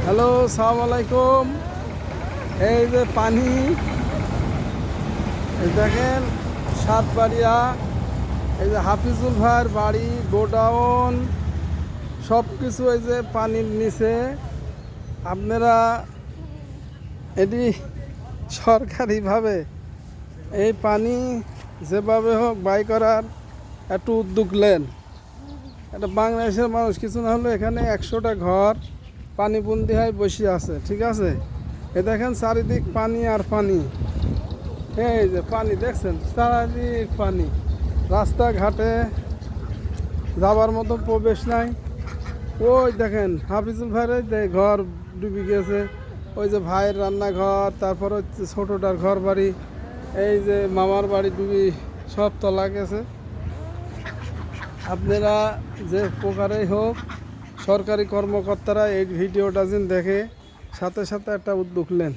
Hello, সালাম আলাইকুম। এই যে পানি, এই দেখেন সাতবাড়িয়া, এই যে হাফিজুল ভাইয়ের বাড়ি, গোডাউন, সব কিছু এই যে পানির নিচে। আপনারা এটি সরকারিভাবে এই পানি যেভাবে হোক বাই করার একটু উদ্যোগ নেন। এটা বাংলাদেশের মানুষ কিছু না হলে এখানে 100টা ঘর পানিবন্দি হয়ে বসে আছে, ঠিক আছে। এ দেখেন চারিদিক পানি আর পানি। এই যে পানি দেখছেন, চারিদিক পানি, রাস্তাঘাটে যাবার মতো প্রবেশ নাই। ওই দেখেন হাফিজুল ভাইয়ের ঘর ডুবে গেছে, ওই যে ভাইয়ের রান্নাঘর, তারপর হচ্ছে ছোটোটার ঘর বাড়ি, এই যে মামার বাড়ি ডুবি সব তলা গেছে। আপনারা যে প্রকারেই হোক সরকারি কর্মকর্তারা এই ভিডিওটা যেন দেখে সাথে সাথে একটা উদ্যোগ নেন।